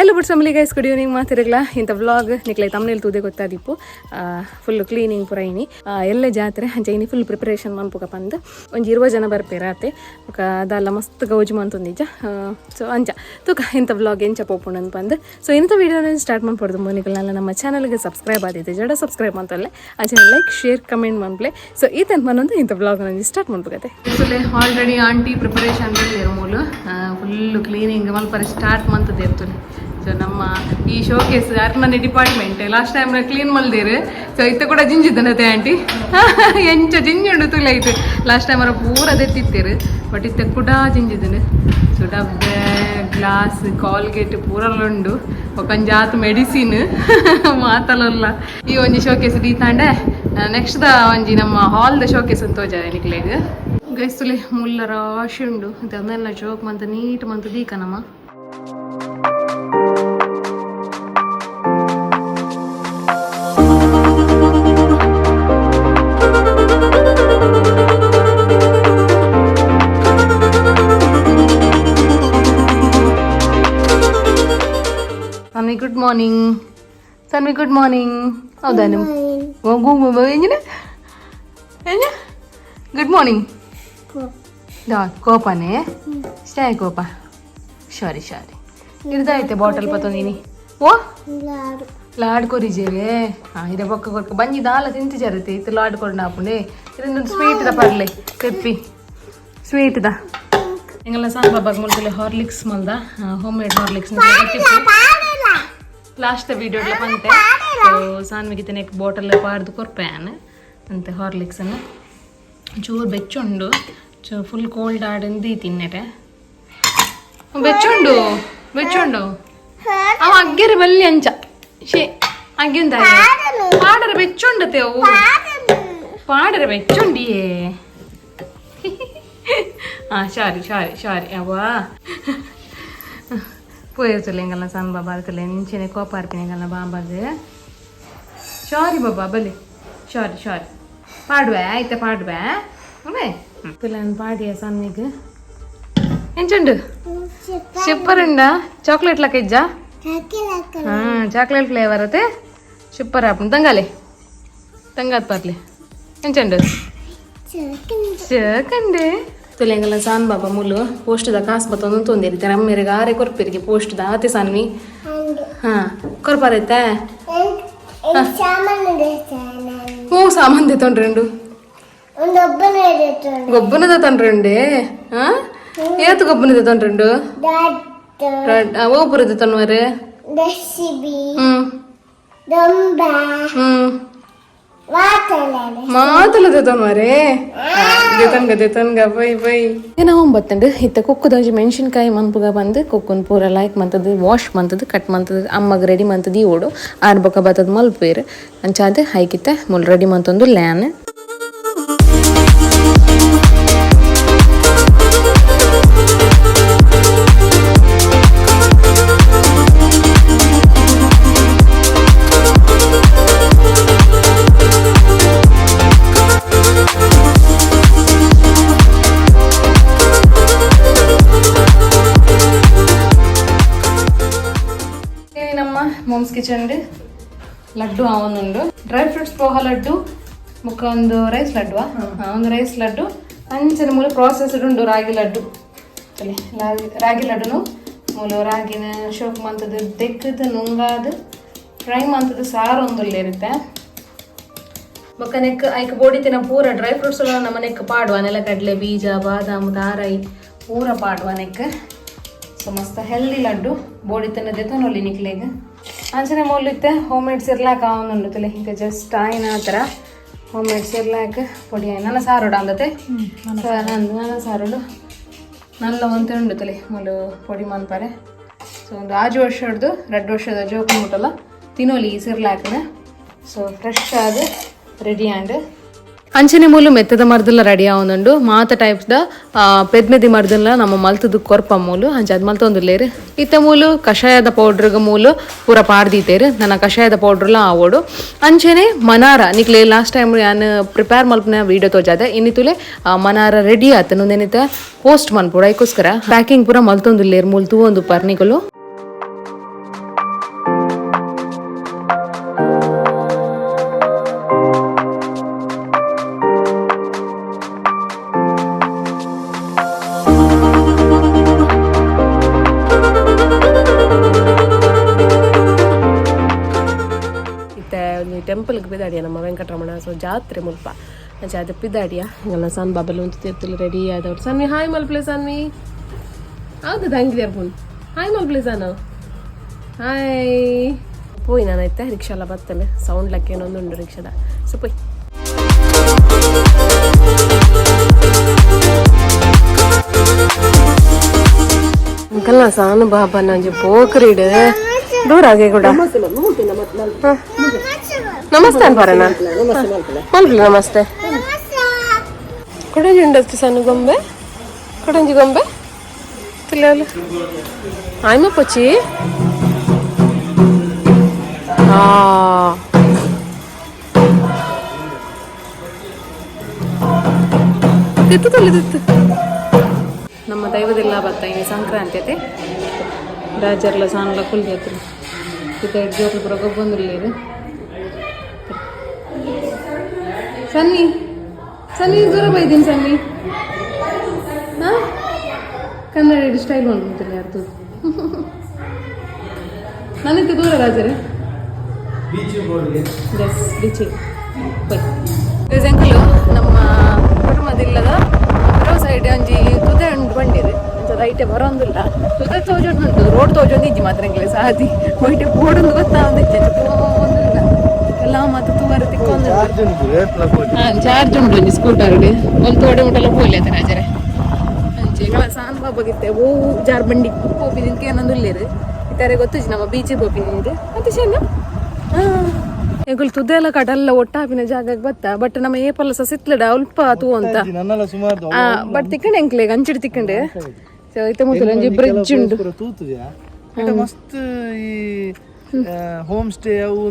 Hi lovers family guys good evening ಮಾತಿರಲ್ಲ ಇಂಥ vlog ನಿಕ್ಲೆ ತಮ್ಮನೇಲಿ ತೂದೆ ಗೊತ್ತಾದಿಪ್ಪು ಫುಲ್ ಕ್ಲೀನಿಂಗ್ ಪುರ ಇನಿ ಎಲ್ಲೇ ಜಾತ್ರೆ ಅಂಚೆ ಇನಿ ಫುಲ್ ಪ್ರಿಪರೇಷನ್ ಮನ್ಪುಗ ಬಂದು ಒಂದು 20 ಜನ ಬರ್ಪೇರಾತೆ ಅದೆಲ್ಲ ಮಸ್ತ್ ಗೌಜು ಮಂತೊಂದಿಜ ಸೊ ಅಂಚ ತೂಕ ಇಂಥ ವ್ಲಾಗ್ ಎಂಚ ಪೋಪುಂಡು ಅಂತ ಬಂದು ಸೊ ಇಂಥ ವೀಡಿಯೋನ ಸ್ಟಾರ್ಟ್ ಮಾಡ್ಕೊಡ್ದು ಮೊನ್ನೆಲ್ಲ ನಮ್ಮ ಚಾನಲ್ಗೆ ಸಬ್ಸ್ಕ್ರೈಬ್ ಆದಿದೆ ಜಡ ಸಬ್ಸ್ಕ್ರೈಬ್ ಅಂತಲ್ಲೇ ಅಂಚೆ ಲೈಕ್ ಶೇರ್ ಕಮೆಂಟ್ ಮಾಡ್ಪ್ಲೆ ಸೊ ಈ ತನಕ ಬಂದು ಇಂಥ ವ್ಲಾಗ್ ನನಗೆ ಸ್ಟಾರ್ಟ್ ಮಾಡ್ಬೇಕತ್ತೆ ಆಲ್ರೆಡಿ ಆಂಟಿ ಪ್ರಿಪರೇಷನ್ ಮೂಲು ಫುಲ್ಲು ಕ್ಲೀನಿಂಗ್ ಮಲ್ಪರೆ ಸ್ಟಾರ್ಟ್ ಮಂತದ್ದು ಇರ್ತದೆ ಸೊ ನಮ್ಮ ಈ ಶೋಕೇಸ್ ಅರ್ನನೆ ಡಿಪಾರ್ಟ್ಮೆಂಟ್ ಲಾಸ್ಟ್ ಟೈಮ್ ಕ್ಲೀನ್ ಮಲ್ದೇರು ಸೊ ಇತ್ತ ಕೂಡ ಜಿಂಜಿದ್ದನತೆ ಆಂಟಿ ಎಂಚ ಜಿಂಜುಂಡು ತುಲ ಐತೆ ಲಾಸ್ಟ್ ಟೈಮ್ ಅವ್ರ ಪೂರ ದೆತ್ತಿತ್ತೇರು ಬಟ್ ಇತ್ತ ಕೂಡ ಜಿಂಜಿದ್ದನು ಸೊ ಡಬ್ಬೆ ಗ್ಲಾಸ್ ಕಾಲ್ಗೇಟ್ ಪೂರಲ್ಲುಂಡು ಒಂಜಾತ್ ಮೆಡಿಸಿನ್ ಮಾತಲ್ಲ ಈ ಒಂಜಿ ಶೋಕೇಸ್ ದೀತಾಂಡೆ ನೆಕ್ಸ್ಟ್ ದ ಒಂಜಿ ನಮ್ಮ ಹಾಲ್ದ ಶೋಕೇಸ್ ಅಂತ ತೋಜಾರೆ ನಿಕ್ಲೇಗ್ ಗೈಸ್ತುಲೆ ಮುಲ್ಲ ರಾಶಿ ಉಂಡು ಅದನ್ನೆಲ್ಲ ಜೋಕ್ ಮಂತ ನೀಟ್ ಮಂತ ದೀಕನಮ್ಮ Sanvi good morning Sanvi good morning ಹೌದಾ ನಿಮ್ಮ ಎಂಜಿನ ಗುಡ್ ಮಾರ್ನಿಂಗ್ ಕೋಪನೇ ಸ್ಟೇ ಕೋಪ ಸಾರಿ ಇರ್ದಾಯ್ತೆ ಬಾಟಲ್ ಪತ್ತೊಂದಿನಿ ಓ ಲಾಡ್ ಕೊರಿಜೇವೆ ಇದ ಪಕ್ಕ ಕೊರ್ಕ ಬಂಜಿ ದಾಲ ತಿಂತಿ ಜರತೆ ಇತ್ತು ಲಾಡ್ ಕೊಡ್ ನಾಪುಂಡೆ ಇದೊಂದು ಸ್ವೀಟ್ ದ ಪರ್ಲೆ ತೆಪ್ಪಿ ಸ್ವೀಟ್ ದ ಎಂಗಲ್ಲ ಸಾನ್ ಬಾಬಾಗ ಮುಲ್ತಲೆ ಹಾರ್ಲಿಕ್ಸ್ ಮಲ್ದ ಹೋಮ್ ಮೇಡ್ ಹಾರ್ಲಿಕ್ಸ್ ಲಾಸ್ಟ್ ವಿಡಿಯೋಡ್ಲ ಬಂತೆ ಸೊ ಸಾನ್ವಿಗೆ ತೆನೆಕ್ ಬಾಟಲ್ ಪಾಡ್ದು ಕೊರ್ಪ್ಯಾನ್ ಅಂತೆ ಹಾರ್ಲಿಕ್ಸ್ ಅನ್ನು ಚೂರು ಬೆಚ್ಚುಂಡು ಫುಲ್ ಕೋಲ್ಡ್ ಆಡಿಂದು ತಿನ್ನೆಟೆ ಬೆಚ್ಚುಂಡು ಅವ ಅಗ್ಗೆರೆ ಬಲ್ಲಿ ಅಂಚ ಶೇ ಅಗ್ಗಿಂದ ಪಾಡರೆ ಬೆಚ್ಚುಂಡತೆ ಅವು ಪಾಡರೆ ಬೆಚ್ಚುಂಡಿಯೇ ಸಾರಿ ಅವ್ವ పోయేతులే ఇంకల్లా సన్ బాబా అరతలే నించనే కోపార్పిన ఇంకల్లా బాబాది సారీ బాబా బలి సారీ పాడువా అయితే పాడువా అమ్మే పిల్లని పాడియా సన్నికి ఎంచండు సూపరుండా చాక్లెట్ లెక్క ఇజ్జా చాక్లెట్ ఫ్లేవర్ అయితే సూపర్ ఆపు తంగాది పర్లే ఎంచండు ಚಕಂಡೆ ತುಲೆಂಗಲ್ಲ ಸಾನ್ ಬಾಬಾ ಮುಲ್ಲು ಪೋಸ್ಟ್ದ ಕಾಸು ಬತ್ತೊಂದು ತೊಂದಿರ್ತಾರೆ ಅಮ್ಮೇರಿಗೆ ಆರೆ ಕೊರ್ಪಿರಿಗೆ ಪೋಸ್ಟ್ದ ಆತೆ ಸಾನ್ವಿ ಕೊರ್ಪಾರೈತೆ ಹ್ಞೂ ಸಾಮಾನು ತೆತ್ತೊಂಡ್ರೆಂಡು ಗೊಬ್ಬನದ ತೊಂಡ್ರೆಂಡೆ ಏತು ಗೊಬ್ಬನದ ತೊಂಡ್ರೆಂಡು ಓಪುರದ ತೊನ್ವರೆ ಮಾತಲ್ಲದ ತೊನ್ವರೆ ನಾವು ಬತ್ತಂಡು ಇತ್ತ ಕುಕ್ಕುದ ಮೆಣಸಿನ್ಕಾಯಿ ಮನ್ಪುಗ ಬಂದು ಕುಕ್ಕನ್ ಪೂರ ಲೈಕ್ ಮಂತದ್ದು ವಾಶ್ ಮಂತದ್ದು ಕಟ್ ಮಂತದ್ದು ಅಮ್ಮಗ ರೆಡಿ ಮಂತದ್ದು ಓಡು ಆಡ್ಬೊಕ್ಕ ಬತ್ತದ ಮಲ್ಪೇರು ಅಂಚಾದ ಹೈಕಿತ್ತ ಮುಲ್ ರೆಡಿ ಮಂತೊಂದು ಲ್ಯಾನ್ ಮೋಮ್ಸ್ ಕಿಚನ್ ಲಡ್ಡು ಅವನುಂಡು ಡ್ರೈ ಫ್ರೂಟ್ಸ್ ಪೋಹ ಲಡ್ಡು ಮುಖ ಒಂದು ರೈಸ್ ಲಡ್ಡುವ ಒಂದು ರೈಸ್ ಲಡ್ಡು ಅಂಚನೆ ಮೂಲ ಪ್ರಾಸೆಸ್ಡ್ ಉಂಡು ರಾಗಿ ಲಡ್ಡು ರಾಗಿ ಲಡ್ಡುನು ಮೂಲ ರಾಗಿನ ಶೋಕ್ ಮಂತದ್ದು ತೆಕ್ಕದು ನುಂಗಾದು ಫ್ರೈ ಮಂತದ್ದು ಸಾರು ಒಂದಲ್ಲಿ ಇರುತ್ತೆ ಬೊಕ್ಕ ನೆಕ್ ಐಕ್ ಬೋಡಿತಿನ ಪೂರ ಡ್ರೈ ಫ್ರೂಟ್ಸ್ ನಮ್ಮ ನೆಕ್ ಪಾಡುವ ನೆಲಗಡ್ಲೆ ಬೀಜ ಬಾದಾಮು ದಾರೈ ಪೂರ ಪಾಡುವ ನೆಕ್ ಸೊ ಮಸ್ತ್ ಹೆಲ್ದಿ ಲಡ್ಡು ಬೋಡಿತನ ದೆತನೊಲ್ಲಿ ನಿಕ್ಲೆಗ್ ಅಂಚನೆ ಮೂಲಿತ್ತೆ ಹೋಮ್ ಮೇಡ್ ಸಿರ್ಲಾಕ್ ಅವನುಂಡು ತುಲೆ ಈಗ ಜಸ್ಟ್ ಆಯ್ನ ಆ ಥರ ಹೋಮ್ ಮೇಡ್ ಸಿರ್ಲಾಕ್ ಪೊಡಿ ಆಯ್ನ ನನ್ನ ಸಾರೋಡು ಅಂದತೆ ನನ್ನ ಸಾರೋಡು ನಲ್ಲ ಒಂತೆ ಉಂಡು ತುಲೆ ಮೂಲು ಪೊಡಿ ಮನ್ಪಾರೆ ಸೊ ಒಂದು 6 ವರ್ಷದ್ದು 2 ವರ್ಷದ ಜೋಕು ಮುಟ್ಟಲ್ಲ ತಿನ್ನೋಲಿ ಈ ಸಿರ್ಲಾಕ್ನ ಸೊ ಫ್ರೆಶ್ ಆದ ರೆಡಿ ಆ್ಯಂಡ್ ಅಂಚನೆ ಮೂಲು ಮೆತ್ತದ ಮರದಲ್ಲ ರೆಡಿ ಆವೊಂದುಂಡು ಮಾತ ಟೈಪ್ಸ್ದ ಪೆದ್ಮೆದಿ ಮರದಲ್ಲ ನಮ್ಮ ಮಲ್ತದ ಕೊರ್ಪ ಮೂಲು ಅಂಚ ಅದು ಮಲ್ತೊಂದುಲ್ಲೇರು ಇತ್ತ ಮೂಲು ಕಷಾಯದ ಪೌಡ್ರಿಗೆ ಮೂಲು ಪೂರ ಪಾಡ್ದೀತೇರು ನನ್ನ ಕಷಾಯದ ಪೌಡ್ರಲ್ಲ ಆವೋಡು ಅಂಚನೆ ಮನಾರ ನಿಕ್ಲೆ ಲಾಸ್ಟ್ ಟೈಮ್ ನಾನು ಪ್ರಿಪೇರ್ ಮಲ್ಪನ ವೀಡಿಯೋ ತೋಜಾದೆ ಇನ್ನಿತುಲೆ ಮನಾರ ರೆಡಿ ಆತ ನಂದೇನಿತ ಪೋಸ್ಟ್ ಮನ್ಪುಡ ಅದಕ್ಕೋಸ್ಕರ ಪ್ಯಾಕಿಂಗ್ ಪೂರ ಮಲ್ತೊಂದುಲ್ಲೇರು ಮೂಲು ತೂವೊಂದು ಪರ್ನಿಗಳು ಟೆಂಪಲ್ಗೆ ಬಿದ್ದಾಡಿಯ ನಮ್ಮ ವೆಂಕಟರಮಣ ಸೊ ಜಾತ್ರೆ ಮುಲ್ಪ ಅಂಚೆ ಅದು ಪಿದ್ದಾಡಿಯ ಎಲ್ಲ ಸಣ್ಣ ಬಾಬಲ್ ಒಂದು ತಿರ್ತಿಲ್ಲ ರೆಡಿ ಆದವ್ರು ಸನ್ವಿ ಹಾಯ್ ಮಲ್ಪ್ಲೆ ಸನ್ವಿ ಹೌದು ಹಂಗಿದೆ ಅರ್ಪುನ್ ಹಾಯ್ ಮಲ್ಪ್ಲೆ ಸಾನು ಹಾಯ್ ಪೋಯ್ ನಾನೈತೆ ರಿಕ್ಷಾ ಎಲ್ಲ ಬರ್ತೇನೆ ಸೌಂಡ್ ಲೆಕ್ಕ ಏನೊಂದು ಉಂಟು ರಿಕ್ಷಾದ ಸೊ ಪೋಯ್ ಅಂಕಲ್ ನಾ ಸಾನು ಬಾಬಾ ನಂಜಿ ಪೋಕ್ರೀಡ್ ದೂರ ಆಗಿ ಕೂಡ ನಮಸ್ತೆ ಅನ್ಪಾರಣ ಮಲ್ಪಲೆ ನಮಸ್ತೆ ಕೊಡಂಜಿ ಉಂಡಷ್ಟು ಸಣ್ಣ ಗೊಂಬೆ ಕೊಡಂಜಿ ಗೊಂಬೆ ತಿಳಿಯಲ್ಲ ಆಯ್ಮ ಪಚ್ಚಿ ತಿತ್ತು ತಿಳಿದಿತ್ತು ನಮ್ಮ ದೈವದೆಲ್ಲ ಬರ್ತಾ ಇನ್ನು ಸಂಕ್ರಾಂತಿ ಐತೆ ರಾಜರ್ಲ ಸಾನ್ಲ ಕುಲ್ಜಾತ್ರೆ ಇದು ಜೋರ್ಲು ಪುರ ಗೊಬ್ಬಂದಿಲ್ಲ ಇದು ಸನ್ನಿ ಸನ್ನಿ ದೂರ ಬೈದೀನಿ ಸನ್ನಿ ಹಾಂ ಕನ್ನಡ ಹಿಡಿ ಸ್ಟೈಲ್ ಮಾಡ್ಕೊಂತಿಲ್ಲ ಯಾರ್ದು ನನ್ನಿತ್ತು ದೂರ ರಾಜರೇ ಎಸ್ ಬೀಚಿ ಬೈ ಅಂಕಲು ನಮ್ಮ ಕುಟುಂಬದಿಲ್ಲದ ಬರೋ ಸೈಡ್ ಒಂಜಿ ತುದೆ ಉಂಟು ಬಂಡಿದೆ ಐಟೆ ಬರೋಂದಿಲ್ಲ ತುದೆ ತೋಜೊಂಡು ರೋಡ್ ತೋಜೊಂದು ಇಜ್ಜಿ ಮಾತ್ರ ಎಂಗ್ಲೆ ಸಾದಿ ಒಯ್ಟೆ ಬೋಡೊಂದು ಗೊತ್ತಾವಂದಿಜ್ಜೆ ಪೋಂದಿಲ್ಲ ಎಲ್ಲ ಮತ್ತೆ ತೂವರೆ ತಿಕ್ಕೊಂದು ಚಾರ್ಜ್ ಉಂಟು ಒಂಜಿ ಸ್ಕೂಟರ್ಡು ಒಂದು ತೋಡೆ ಮುಟ್ಟಲ್ಲ ಪೋಲಿ ಆತ ರಾಜರೇ ಅಂಚೆಗಳ ಸಾನ್ ಬಾಬಾಗಿತ್ತೆ ಓ ಜಾರ್ ಬಂಡಿ ಪೋಪಿ ನಿಂತ್ಕೆ ಏನೊಂದು ಇಲ್ಲೇರು ಇತಾರೆ ಗೊತ್ತಿಜ್ಜಿ ನಮ್ಮ ಬೀಚಿಗೆ ಪೋಪಿ ನಿಂದು ಮತ್ತೆ ಚೆನ್ನ ಎಗುಲ್ ತುದೆ ಎಲ್ಲ ಕಡೆಲ್ಲ ಒಟ್ಟಾಪಿನ ಜಾಗಕ್ಕೆ ಬತ್ತ ಬಟ್ ನಮ್ಮ ಏಪಲ್ಲ ಸಹ ಸಿತ್ಲಡ ಅಲ್ಪ ತೂ ಅಂತ ಬಟ್ ತಿಕ್ಕಂಡೆ ಎಂಕ್ಲೆ ಅಂಚಿಡ್ ತಿಕ್ಕಂಡೆ ಇತ್ತ ಮುತ್ತಲ ಒಂಜಿ ಬ್ರಿಡ್ಜ್ ಉಂಡು ಮಸ್ತ್ ಈ ಹೋಮ್ ಸ್ಟೇ ಅವು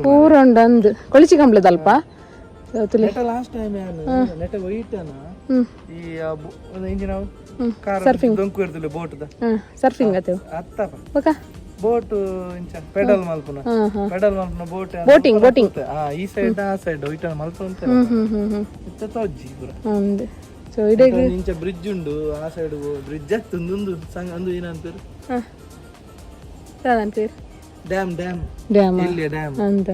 ಪೂರ ಉಂಡು ಅಂದ್ ಕೊಳಿಚಿ ಕಂಬ್ಲದಲ್ಪ ಲಾಸ್ಟ್ ಟೈಮ್ ನೆಟ ವೈಟನ ಈ ಇಂಜಿನ ಸರ್ಫಿಂಗ್ ಡೊಂಕು ಇರ್ತಲ್ಲ ಬೋಟ್ದ ಸರ್ಫಿಂಗ್ ಆತೇವ ಅತ್ತ ಬೋಟ್ ಇಂಚ ಪೆಡಲ್ ಮಲ್ಪುನ ಬೋಟ್ ಬೋಟಿಂಗ್ ಈ ಸೈಡ್ ಆ ಸೈಡ್ ವೈಟನ ಮಲ್ಪುನ ಇತ್ತ ತೋಜ್ಜಿ ಪೂರ ಅಂದ್ ಸೊ ಇಡೆಗೆ ಇಂಚ ಬ್ರಿಡ್ಜ್ ಉಂಡು ಆ ಸೈಡ್ ಬ್ರಿಡ್ಜ್ ಅತ್ತೊಂದು ಸಂಗ ಅಂದು ಏನಂತಾರೆ ಯಾದಂತೀರ್ ಡ್ಯಾಮ್ ಇಲ್ಲಿ ಡ್ಯಾಮ್ ಅಂತ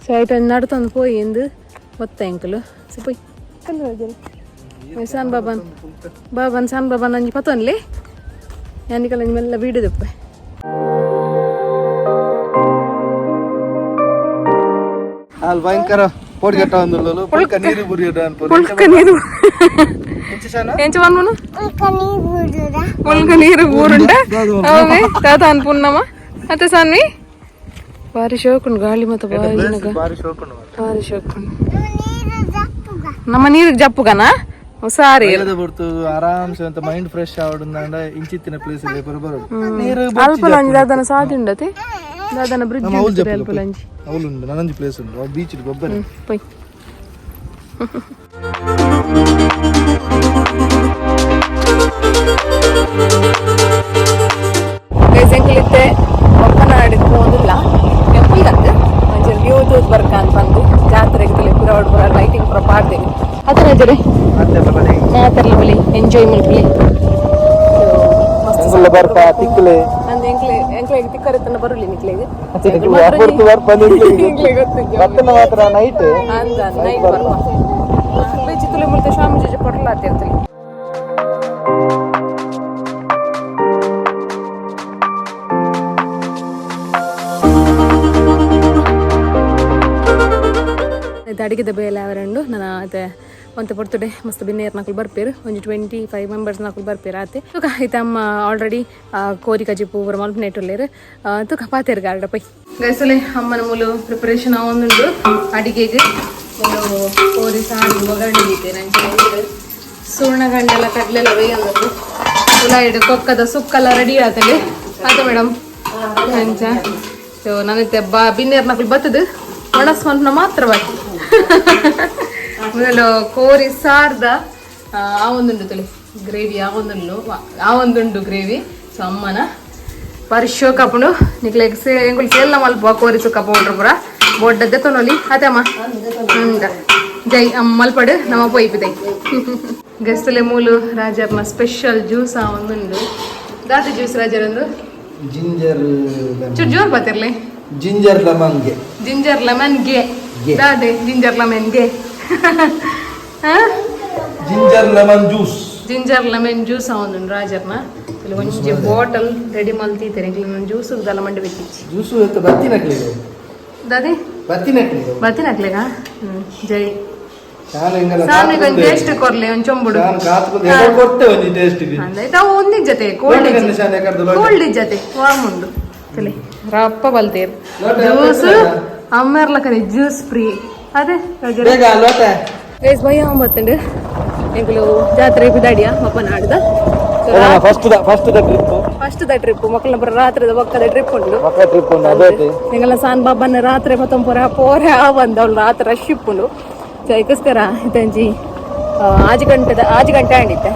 ಸೊ ಐಟ ನಡ್ತಂದು ಪೋಯಿ ಎಂದು ಗೊತ್ತ ಎಂಕಲು ಸೊ ಪೋಯ್ ಸಾನ್ ಬಾಬನ್ ಸಾನ್ ಬಾಬನ್ ಅಂಜಿ ಪತೊನ್ಲಿ ಯಾನಿಕಲ್ಲ ನಿಮ್ಮೆಲ್ಲ ಬೀಡುದಪ್ಪ ಅಲ್ಲಿ ಭಯಂಕರ ಪೋಡ್ಗೆಟ್ಟ ಒಂದು ಪುಲ್ಕ ನೀರು ಬುರಿಯೋದು ಪುಲ್ಕ ನೀರು ಎಂಚ ಬಂದ್ಮನು ಪುಲ್ಕ ನೀರು ಬೂರುಂಡ ಅವೇ ತಾತ ಅನ್ಪುನ್ನಮ್ಮ ಮತ್ತೆ ಸಾನ್ವಿ ಬಾರಿ ಶೋಕುಂಡು ಗಾಳಿ ಮತ್ತೆ ಬಾರಿ ಶೋಕುಂಡು ನಮ್ಮ ನೀರಿಗೆ ಜಪ್ಪುಗನ ಸಾರಿ ಆರಾಮ್ಸೆ ಅಂತ ಮೈಂಡ್ ಫ್ರೆಶ್ ಆವಡುಂದ ಇಂಚಿತ್ತಿನ ಪ್ಲೇಸ್ ಇದೆ ಬರೋದು ಅಲ್ಪಲಂಜಿ ದಾದನ ಸಾದಿಂಡತಿ ದಾದನ ಬ್ರಿಡ್ಜ್ ಅಲ್ಪಲಂಜಿ ಅವಳುಂಡು ನನಂಜಿ ಪ್ಲೇಸ್ ಉಂಟು ಆ ಬೀಚ್ ಗೊಬ್ಬರ ಪೈ ಗೈಸಂಕಲಿತ್ತೆ ಬಪ್ಪನಾಡಿಗೆ ಹೋಗೋದಿಲ್ಲ ಟೆಂಪಲ್ ಅಂತ ಒಂಚೂರು ವ್ಯೂ ತೋಸ್ ಬರ್ಕ ಅಂತ ಬಂದು ಜಾತ್ರೆಗೆ ತಲೆ ಪುರ ಪುರ ಲೈಟಿಂಗ್ ಪುರ ಪಾಡ್ದೇವಿ ಅದನ್ನ ಜರಿ ಮಾತೆಲ್ಲ ಬಲಿ ಎಂಜಾಯ್ ಮಲ್ಪಲಿ ಬರ್ತಾ ತಿಕ್ಕಲೆ ನಂದು ಎಂಕ್ಲೆಗೆ ತಿಕ್ಕರೆತ್ತನ ಬರಲಿ ನಿಕ್ಲೆಗೆ ಮಾತ್ರ ನೈಟ್ ಅಂದ ನೈಟ್ ಬರ್ಪ ಬೇಚಿ ತುಲೆ ಮುಲ್ತೆ ಸ್ವಾಮಿ ಜೊತೆ ಪೊರ್ಲಾತಿರ್ತಲಿ ಅಡಿಗೆದ ಬೇಲೆ ಅವರಂಡು ನಾನು ಅದೇ ಒಂದು ಪೊರ್ತುಡೆ ಮಸ್ತ್ ಬಿನ್ನೇರ್ ನಾಲ್ಕು ಬರ್ಪೇರು ಒಂದು 25 ಮೆಂಬರ್ಸ್ ನಾಲ್ಕು ಬರ್ಪೇರು ಆತೆ ತುಕ ಆಯ್ತು ಅಮ್ಮ ಆಲ್ರೆಡಿ ಕೋರಿ ಕಜಿಪು ಬರ ಮಲ್ಪ ನೆಟ್ಟುಲ್ಲೇರು ತುಕ ಪಾತೇರು ಗಾರ್ಡ ಪೈ ಗೈಸಲೆ ಅಮ್ಮನ ಮೂಲು ಪ್ರಿಪರೇಷನ್ ಆವೊಂದುಂಡು ಅಡಿಗೆಗೆ ಮೂಲು ಕೋರಿ ಸಾರು ಒಗ್ಗರಣೆ ಇದೆ ನಂಗೆ ಸುಣ್ಣಗಂಡೆಲ್ಲ ಕಡ್ಲೆಲ್ಲ ಬೇಯಂದದ್ದು ಉಲಾಯಿಡು ಕೊಕ್ಕದ ಸುಕ್ಕೆಲ್ಲ ರೆಡಿ ಆತಲೆ ಆತ ಮೇಡಮ್ ಅಂಚ ಸೊ ನನ್ನತ್ತೆ ಬಿನ್ನೇರ್ ನಾಲ್ಕು ಬತ್ತದು ಒಣಸ್ಮಂತನ ಮಾತ್ರ ಬಾಕಿ ಮೊದಲು ಕೋರಿ ಸಾರ್ದ ಆ ಒಂದುಂಡು ತಳಿ ಗ್ರೇವಿ ಆ ಒಂದುಂಡು ಗ್ರೇವಿ ಸೊ ಅಮ್ಮನ ಬಾರಿ ಶೋ ಕಪ್ಪುಂಡು ನಿಕ್ಲೆಗ್ ಎಂಗುಲ್ ಸೇಲ್ಲ ಮಲ್ಪ ಕೋರಿ ಸುಕ್ಕ ಪೌಡ್ರ್ ಪೂರ ಬೊಡ್ಡದ್ದೆ ತೊನೊಲಿ ಅತಮ್ಮ ಜೈ ಅಮ್ಮ ಮಲ್ಪಡು ನಮ್ಮ ಪೊಯ್ಪಿದೈ ಗೆಸ್ತಲೆ ಮೂಲು ರಾಜರ್ನ ಸ್ಪೆಷಲ್ ಜ್ಯೂಸ್ ಆ ಒಂದುಂಡು ದಾದ ಜ್ಯೂಸ್ ರಾಜರಂದು ಜಿಂಜರ್ ಚೂರು ಜೋರ್ ಬತ್ತಿರ್ಲಿ ಜಿಂಜರ್ ಲೆಮನ್ ಗೆ ಜಿಂಜರ್ ಲೆಮನ್ ಗೆ ದಾದೆ ಜಿಂಜರ್ ಲೆಮನ್ ಗೆ ginger lemon juice ginger lemon juice ಅವನು ರಾಜರ್ನ ಒಂಜಿ ಬಾಟಲ್ ರೆಡಿ ಮಲ್ತಿದ್ದೇನೆ ಜ್ಯೂಸ್ ಉಗ್ದಲ್ಲ ಮಂಡಿ ಬೆತ್ತಿಚ್ಚಿ ಜ್ಯೂಸ್ ಬತ್ತಿನಕ್ಲಿಗೆ ದಾದಿ ಬತ್ತಿನಕ್ಲಿಗ ಜೈ ನಾನು ಈಗ ಒಂದು ಟೇಸ್ಟ್ ಕೊರ್ಲಿ ಒಂದು ಚೊಂಬುಡು ಅಂದಾಯ್ತು ಅವು ಒಂದಿನ ಜೊತೆ ಕೋಲ್ಡ್ ಜೊತೆ ವಾರ್ಮ್ ಉಂಡು ತಲೆ ರಪ್ಪ ಬಲ್ತೇರು ಜ್ಯೂಸ್ ಅಮ್ಮೆರ್ಲ ಕರೆ ಜ್ಯೂಸ್ ಫ್ರೀ ಅದೇ ಗೈಸ್ ಭಯ ಒಂಬತ್ತುಂಡು ಎಂಕುಲು ಜಾತ್ರೆ ಬಿದಾಡಿಯ ಮಪ್ಪನಾಡ್ದ ಫಸ್ಟ್ ದ ಟ್ರಿಪ್ ಮಕ್ಕಳ ರಾತ್ರಿ ಒಕ್ಕದ ಟ್ರಿಪ್ ಉಂಡು ಎಂಗಲ ಸಾನ್ ಬಾಬನ ರಾತ್ರಿ ಮತ್ತೊಂದು ಪೋರೆ ಬಂದವಳು ರಾತ್ರಿ ರಶ್ ಇಪ್ಪುಂಡು ಇದಕ್ಕೋಸ್ಕರ ಇತ್ತಂಜಿ ಆಜು ಗಂಟೆ ಆಂಡಿತ್ತೆ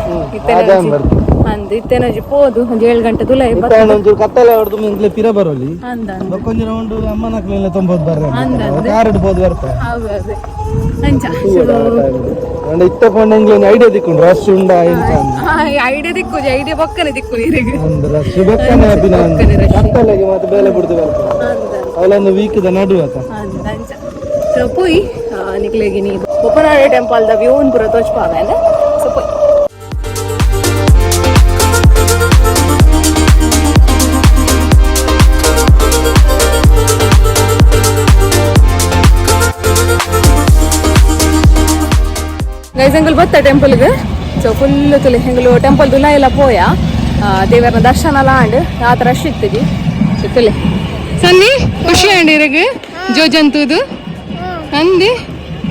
ಅಂದ್ ಇತ್ತೇನಜಿ ಪೋದು ಒಂದು 7 ಗಂಟೆ ತುಲ ಕತ್ತಲೆ ಹೊಡೆದು ಮಿಂಗ್ಲೆ ಪಿರ ಬರೋಲಿ ಕೊಂಚ ರೌಂಡ್ ಅಮ್ಮನಕ್ಲೆಲ್ಲ ತೊಂಬತ್ತು ಬರ್ರೆ ಇತ್ತಕೊಂಡು ಐಡಿಯಾ ದಿಕ್ಕೊಂಡು ರಶ್ ಉಂಡ ಐಡಿಯಾ ದಿಕ್ಕು ಐಡಿಯಾ ಬಕ್ಕನೆ ದಿಕ್ಕು ಕತ್ತಲೆಗೆ ಮತ್ತೆ ಬೇಲೆ ಬಿಡ್ದು ಬರ್ತದೆ ಅವಳೊಂದು ವೀಕ್ ನಡುವ ಪೋಯಿ ನಿಕ್ಲೆಗಿ ನೀ ಬಪ್ಪನಾಡು ಟೆಂಪಲ್ ದ ವ್ಯೂ ಪೂರ ತೋಚ್ಪಾವೇನೆ ಸೊ ಪೋಯಿ ಗೈಸ್ ಎಂಗಲ್ ಬತ್ತ ಟೆಂಪಲ್ಗೆ ಸೊ ಫುಲ್ ತುಲಿ ಎಂಗಲು ಟೆಂಪಲ್ ತುಲ ಎಲ್ಲ ಪೋಯ ದೇವರನ ದರ್ಶನ ಎಲ್ಲ ಆಂಡ್ ಆತ ರಶ್ ಇತ್ತಿದಿ ತುಲಿ ಸನ್ನಿ ಖುಷಿ ಆಂಡ್ ಇರಗೆ ಜೋ ಜಂತುದು ಅಂದಿ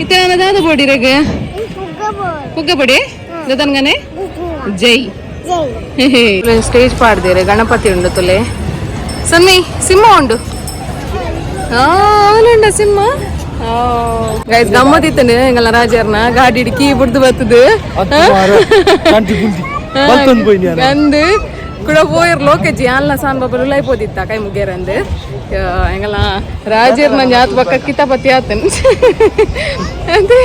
ಇತ್ತೇನ ದಾದ ಬೋಡಿ ಇರಗೆ ಪುಗ್ಗ ಬಡಿ ದದನ್ಗನೆ ಜೈ ಸ್ಟೇಜ್ ಪಾಡ್ದೇರೆ ಗಣಪತಿ ಉಂಡು ತುಲೆ ಸನ್ನಿ ಸಿಂಹ ಉಂಡು ಅವನುಂಡ ಸಿಂಹ ಗೈಸ್ ಗಮ್ಮತ್ ಇತ್ತನೆ ಎಂಗಲ ರಾಜರ್ನ ಗಾಡಿ ಇಡ್ಕಿ ಬಿಡ್ದು ಬರ್ತದೆ ಅಂದು ಕೂಡ ಪೋಯರ್ ಲೋಕಜಿ ಅಲ್ಲ ಸಾನ್ ಬಾಬು ಲೈಪೋದಿತ್ತ ಕೈ ಮುಗ್ಗೇರಂದು ಎಂಗಲ ರಾಜರ್ನ ಜಾತ್ ಪಕ್ಕ ಕಿತಾಪತಿ ಆತನ್ ಅದೇ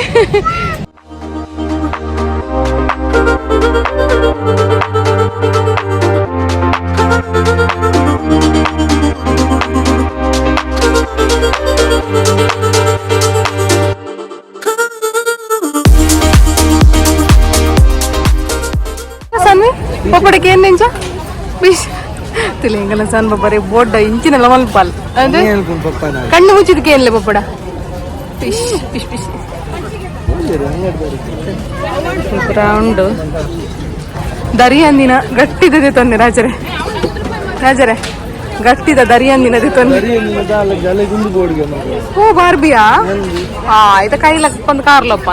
ಪಪ್ಪಡಕ್ಕೆ ಏನ್ ನೆಂಚ ತಿಲೆಂಗಲ ಸಣ್ಣ ಬಬ್ಬರೆ ಬೋಡ್ಡ ಇಂಚಿನಲ್ಲ ಮಲ್ಪಾಲ್ ಅದೇ ಕಣ್ಣು ಮುಚ್ಚಿದಕ್ಕೆ ಏನ್ಲೆ ಪಪ್ಪಡ ಫಿಶ್ ಫಿಶ್ ಫಿಶ್ ಉಂಡು ದರಿ ಅಂದಿನ ಗಟ್ಟಿದದೆ ತಂದೆ ರಾಜರೇ ಗಟ್ಟಿದ ದರಿ ಅಂದಿನದೆ ತಂದೆ ಓ ಬಾರ್ಬಿಯಾ ಆಯ್ತ ಕೈಲ ಒಂದು ಕಾರ್ಲಪ್ಪ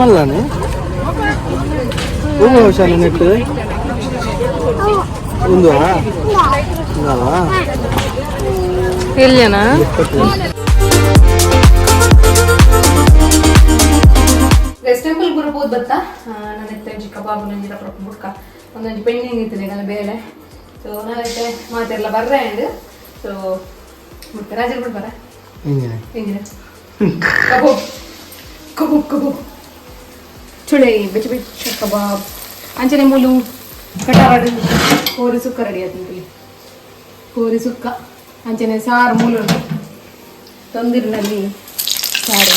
ಮಲ್ಲಾನೆ ನೆಟ್ ಒಂದು ಇಲ್ಲೇನಾ ಟೆಂಪಲ್ ಬರಬಹುದು ಬತ್ತ ನನ್ನ ತಂಜಿ ಕಬಾಬ್ ನಂಜಿರ ಬುಡ್ಕ ಒಂದೊಂದು ಪೆಂಡಿಂಗ್ ಇತ್ತು ಈಗ ಬೇಳೆ ಸೊ ನಾನೈತೆ ಮಾತೆಲ್ಲ ಬರ್ರೆ ಅಂಡ್ ಸೊ ಮತ್ತೆ ರಾಜರು ಬಿಡ್ ಬರ ಕಬಾಬ್ ಚುಳೆ ಬೆಚ್ಚ ಬೆಚ್ಚ ಕಬಾಬ್ ಅಂಚನೆ ಮೂಲು ಕಟಾವಾಡು ಕೋರಿ ಸುಕ್ಕ ರೆಡಿ ಆಯ್ತು ಕೋರಿ ಸುಕ್ಕ ಅಂಚನೆ ಸಾರು ಮೂಲು ತೊಂದಿರಿನಲ್ಲಿ ಸಾರು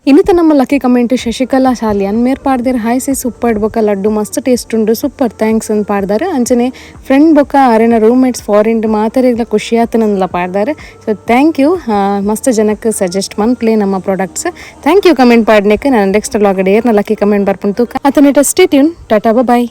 ಇನ್ನಿತ ನಮ್ಮ ಲಕ್ಕಿ ಕಮೆಂಟ್ ಶಶಿಕಲಾ ಶಾಲಿ ಅನ್ಮೇರ್ ಪಾಡ್ದಾರೆ ಹಾಯ್ ಸೇ ಸೂಪರ್ ಬೊಕ್ಕ ಲಡ್ಡು ಮಸ್ತ್ ಟೇಸ್ಟ್ ಉಂಡು ಸೂಪರ್ ಥ್ಯಾಂಕ್ಸ್ ಅಂತ ಪಾಡ್ದಾರೆ ಅಂಚನೆ ಫ್ರೆಂಡ್ ಬೊಕ್ಕ ಅರೆನ ರೂಮ್ಮೇಟ್ಸ್ ಫಾರಿನ್ ಮಾತಾಡಿಗ್ಲ ಖುಷಿ ಆತನಂದಲ ಪಾಡ್ದಾರೆ ಸೊ ಥ್ಯಾಂಕ್ ಯು ಮಸ್ತ್ ಜನಕ್ಕೆ ಸಜೆಸ್ಟ್ ಮನ್ಪ್ಲೇ ನಮ್ಮ ಪ್ರಾಡಕ್ಟ್ಸ್ ಥ್ಯಾಂಕ್ ಯು ಕಮೆಂಟ್ ಪಾಡ್ನೇಕೆ ನಾನು ನೆಕ್ಸ್ಟ್ ವ್ಲಾಗ್ ಏರ್ನ ಲಕ್ಕಿ ಕಮೆಂಟ್ ಬರ್ಪುಂಟು ಅತನೇಟ ಸ್ಟೇ ಟ್ಯೂನ್ ಟಾಟಾ ಬಾಯ್.